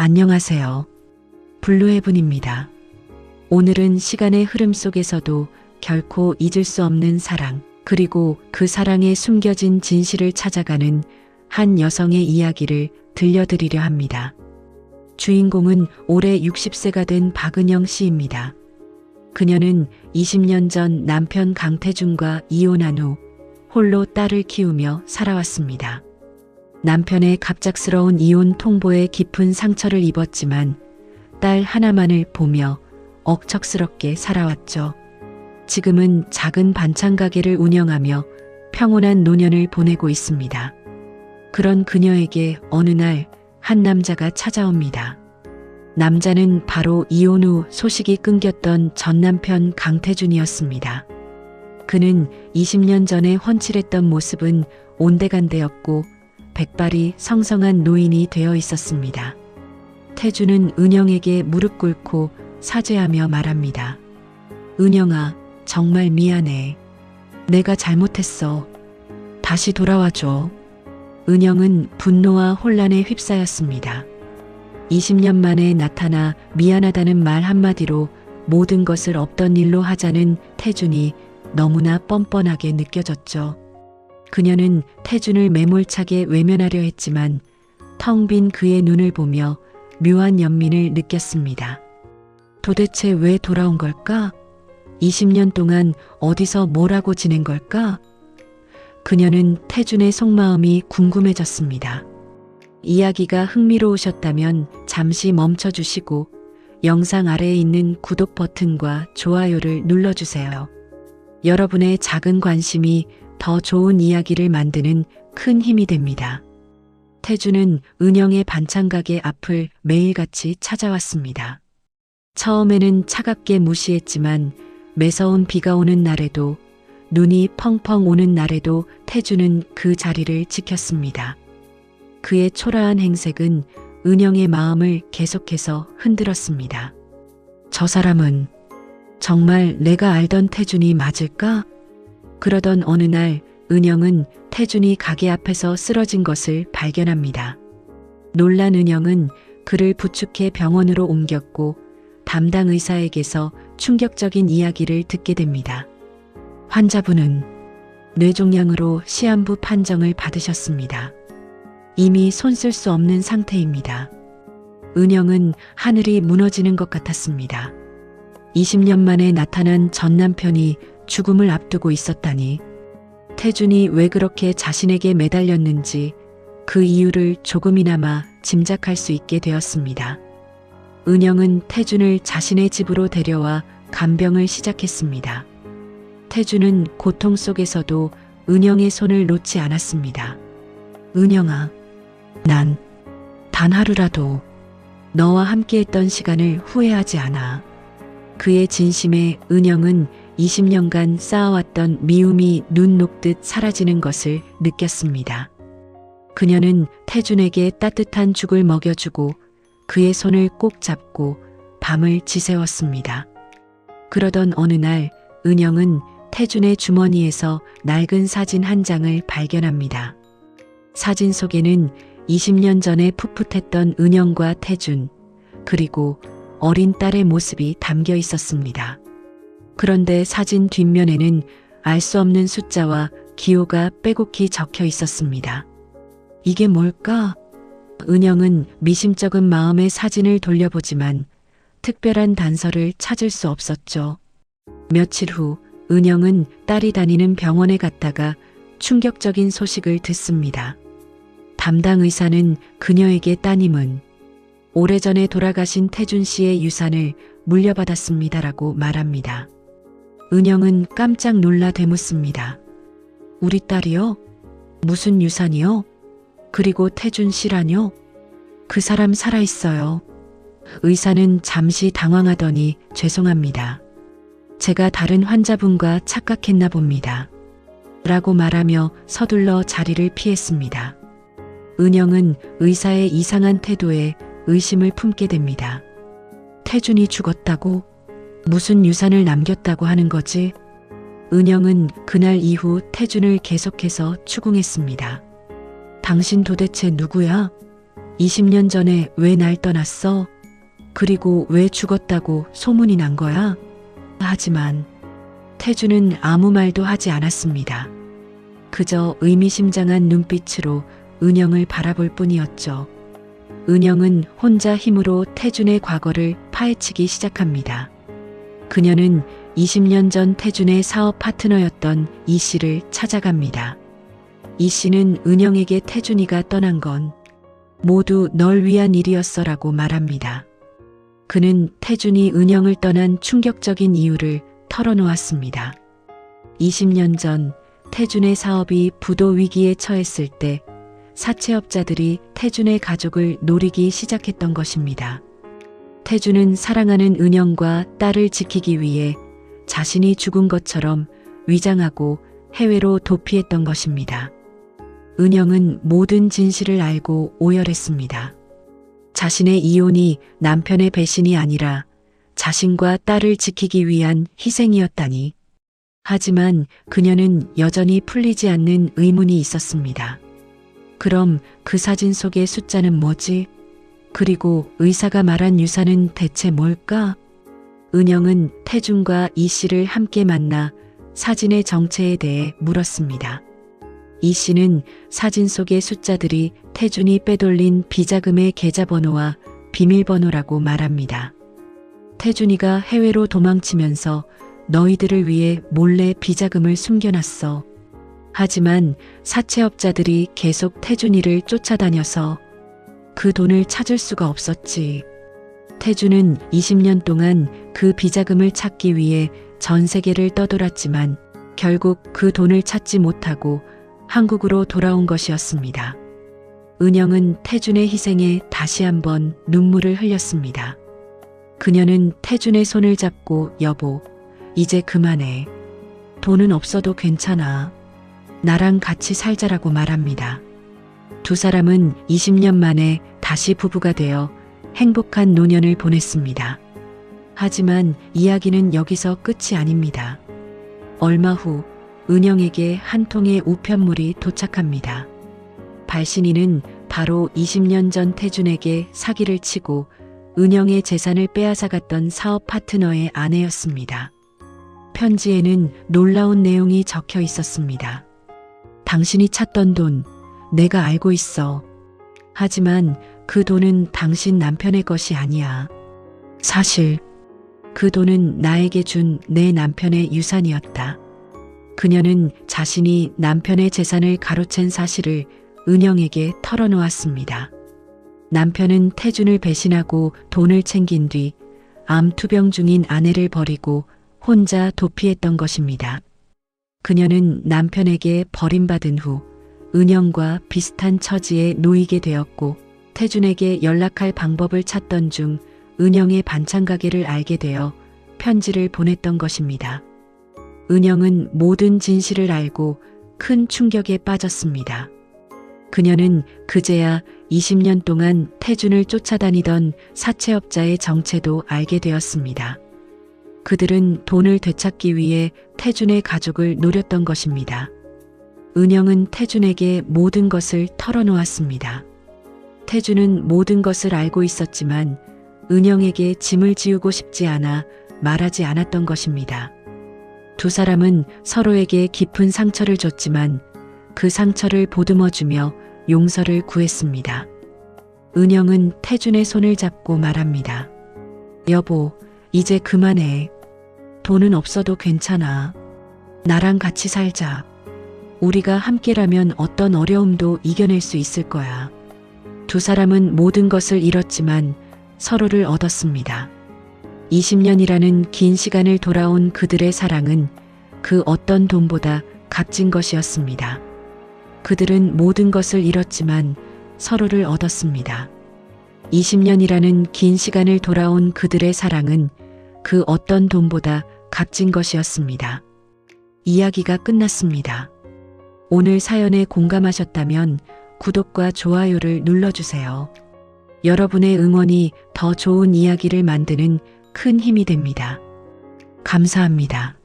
안녕하세요. 블루헤븐입니다. 오늘은 시간의 흐름 속에서도 결코 잊을 수 없는 사랑, 그리고 그 사랑에 숨겨진 진실을 찾아가는 한 여성의 이야기를 들려드리려 합니다. 주인공은 올해 60세가 된 박은영 씨입니다. 그녀는 20년 전 남편 강태준과 이혼한 후 홀로 딸을 키우며 살아왔습니다. 남편의 갑작스러운 이혼 통보에 깊은 상처를 입었지만 딸 하나만을 보며 억척스럽게 살아왔죠. 지금은 작은 반찬 가게를 운영하며 평온한 노년을 보내고 있습니다. 그런 그녀에게 어느 날 한 남자가 찾아옵니다. 남자는 바로 이혼 후 소식이 끊겼던 전 남편 강태준이었습니다. 그는 20년 전에 훤칠했던 모습은 온데간데였고 백발이 성성한 노인이 되어 있었습니다. 태준은 은영에게 무릎 꿇고 사죄하며 말합니다. 은영아, 정말 미안해. 내가 잘못했어. 다시 돌아와줘. 은영은 분노와 혼란에 휩싸였습니다. 20년 만에 나타나 미안하다는 말 한마디로 모든 것을 없던 일로 하자는 태준이 너무나 뻔뻔하게 느껴졌죠. 그녀는 태준을 매몰차게 외면하려 했지만 텅 빈 그의 눈을 보며 묘한 연민을 느꼈습니다. 도대체 왜 돌아온 걸까? 20년 동안 어디서 뭘 하고 지낸 걸까? 그녀는 태준의 속마음이 궁금해졌습니다. 이야기가 흥미로우셨다면 잠시 멈춰주시고 영상 아래에 있는 구독 버튼과 좋아요를 눌러주세요. 여러분의 작은 관심이 더 좋은 이야기를 만드는 큰 힘이 됩니다. 태준은 은영의 반찬 가게 앞을 매일같이 찾아왔습니다. 처음에는 차갑게 무시했지만 매서운 비가 오는 날에도 눈이 펑펑 오는 날에도 태준은 그 자리를 지켰습니다. 그의 초라한 행색은 은영의 마음을 계속해서 흔들었습니다. 저 사람은 정말 내가 알던 태준이 맞을까? 그러던 어느 날 은영은 태준이 가게 앞에서 쓰러진 것을 발견합니다. 놀란 은영은 그를 부축해 병원으로 옮겼고 담당 의사에게서 충격적인 이야기를 듣게 됩니다. 환자분은 뇌종양으로 시한부 판정을 받으셨습니다. 이미 손 쓸 수 없는 상태입니다. 은영은 하늘이 무너지는 것 같았습니다. 20년 만에 나타난 전 남편이 죽음을 앞두고 있었다니. 태준이 왜 그렇게 자신에게 매달렸는지 그 이유를 조금이나마 짐작할 수 있게 되었습니다. 은영은 태준을 자신의 집으로 데려와 간병을 시작했습니다. 태준은 고통 속에서도 은영의 손을 놓지 않았습니다. 은영아, 난 단 하루라도 너와 함께했던 시간을 후회하지 않아. 그의 진심에 은영은 20년간 쌓아왔던 미움이 눈 녹듯 사라지는 것을 느꼈습니다. 그녀는 태준에게 따뜻한 죽을 먹여주고 그의 손을 꼭 잡고 밤을 지새웠습니다. 그러던 어느 날 은영은 태준의 주머니에서 낡은 사진 한 장을 발견합니다. 사진 속에는 20년 전에 풋풋했던 은영과 태준, 그리고 어린 딸의 모습이 담겨 있었습니다. 그런데 사진 뒷면에는 알 수 없는 숫자와 기호가 빼곡히 적혀 있었습니다. 이게 뭘까? 은영은 미심쩍은 마음에 사진을 돌려보지만 특별한 단서를 찾을 수 없었죠. 며칠 후 은영은 딸이 다니는 병원에 갔다가 충격적인 소식을 듣습니다. 담당 의사는 그녀에게 따님은 오래전에 돌아가신 태준 씨의 유산을 물려받았습니다라고 말합니다. 은영은 깜짝 놀라 되묻습니다. 우리 딸이요? 무슨 유산이요? 그리고 태준 씨라뇨? 그 사람 살아있어요. 의사는 잠시 당황하더니 죄송합니다. 제가 다른 환자분과 착각했나 봅니다. 라고 말하며 서둘러 자리를 피했습니다. 은영은 의사의 이상한 태도에 의심을 품게 됩니다. 태준이 죽었다고? 무슨 유산을 남겼다고 하는 거지? 은영은 그날 이후 태준을 계속해서 추궁했습니다. 당신 도대체 누구야? 20년 전에 왜 날 떠났어? 그리고 왜 죽었다고 소문이 난 거야? 하지만 태주는 아무 말도 하지 않았습니다. 그저 의미심장한 눈빛으로 은영을 바라볼 뿐이었죠. 은영은 혼자 힘으로 태준의 과거를 파헤치기 시작합니다. 그녀는 20년 전 태준의 사업 파트너였던 이 씨를 찾아갑니다. 이 씨는 은영에게 태준이가 떠난 건 모두 널 위한 일이었어라고 말합니다. 그는 태준이 은영을 떠난 충격적인 이유를 털어놓았습니다. 20년 전 태준의 사업이 부도 위기에 처했을 때 사채업자들이 태준의 가족을 노리기 시작했던 것입니다. 태준은 사랑하는 은영과 딸을 지키기 위해 자신이 죽은 것처럼 위장하고 해외로 도피했던 것입니다. 은영은 모든 진실을 알고 오열했습니다. 자신의 이혼이 남편의 배신이 아니라 자신과 딸을 지키기 위한 희생이었다니. 하지만 그녀는 여전히 풀리지 않는 의문이 있었습니다. 그럼 그 사진 속의 숫자는 뭐지? 그리고 의사가 말한 유산은 대체 뭘까? 은영은 태준과 이 씨를 함께 만나 사진의 정체에 대해 물었습니다. 이 씨는 사진 속의 숫자들이 태준이 빼돌린 비자금의 계좌번호와 비밀번호라고 말합니다. 태준이가 해외로 도망치면서 너희들을 위해 몰래 비자금을 숨겨놨어. 하지만 사채업자들이 계속 태준이를 쫓아다녀서 그 돈을 찾을 수가 없었지. 태준은 20년 동안 그 비자금을 찾기 위해 전 세계를 떠돌았지만 결국 그 돈을 찾지 못하고 한국으로 돌아온 것이었습니다. 은영은 태준의 희생에 다시 한번 눈물을 흘렸습니다. 그녀는 태준의 손을 잡고 여보, 이제 그만해. 돈은 없어도 괜찮아. 나랑 같이 살자라고 말합니다. 두 사람은 20년 만에 다시 부부가 되어 행복한 노년을 보냈습니다. 하지만 이야기는 여기서 끝이 아닙니다. 얼마 후 은영에게 한 통의 우편물이 도착합니다. 발신인은 바로 20년 전 태준에게 사기를 치고 은영의 재산을 빼앗아갔던 사업 파트너의 아내였습니다. 편지에는 놀라운 내용이 적혀 있었습니다. 당신이 찾던 돈, 내가 알고 있어. 하지만 그 돈은 당신 남편의 것이 아니야. 사실 그 돈은 나에게 준 내 남편의 유산이었다. 그녀는 자신이 남편의 재산을 가로챈 사실을 은영에게 털어놓았습니다. 남편은 태준을 배신하고 돈을 챙긴 뒤 암투병 중인 아내를 버리고 혼자 도피했던 것입니다. 그녀는 남편에게 버림받은 후 은영과 비슷한 처지에 놓이게 되었고 태준에게 연락할 방법을 찾던 중 은영의 반찬 가게를 알게 되어 편지를 보냈던 것입니다. 은영은 모든 진실을 알고 큰 충격에 빠졌습니다. 그녀는 그제야 20년 동안 태준을 쫓아다니던 사채업자의 정체도 알게 되었습니다. 그들은 돈을 되찾기 위해 태준의 가족을 노렸던 것입니다. 은영은 태준에게 모든 것을 털어놓았습니다. 태준은 모든 것을 알고 있었지만 은영에게 짐을 지우고 싶지 않아 말하지 않았던 것입니다. 두 사람은 서로에게 깊은 상처를 줬지만 그 상처를 보듬어주며 용서를 구했습니다. 은영은 태준의 손을 잡고 말합니다. 여보, 이제 그만해. 돈은 없어도 괜찮아. 나랑 같이 살자. 우리가 함께라면 어떤 어려움도 이겨낼 수 있을 거야. 두 사람은 모든 것을 잃었지만 서로를 얻었습니다. 20년이라는 긴 시간을 돌아온 그들의 사랑은 그 어떤 돈보다 값진 것이었습니다. 그들은 모든 것을 잃었지만 서로를 얻었습니다. 20년이라는 긴 시간을 돌아온 그들의 사랑은 그 어떤 돈보다 값진 것이었습니다. 이야기가 끝났습니다. 오늘 사연에 공감하셨다면 구독과 좋아요를 눌러주세요. 여러분의 응원이 더 좋은 이야기를 만드는 큰 힘이 됩니다. 감사합니다.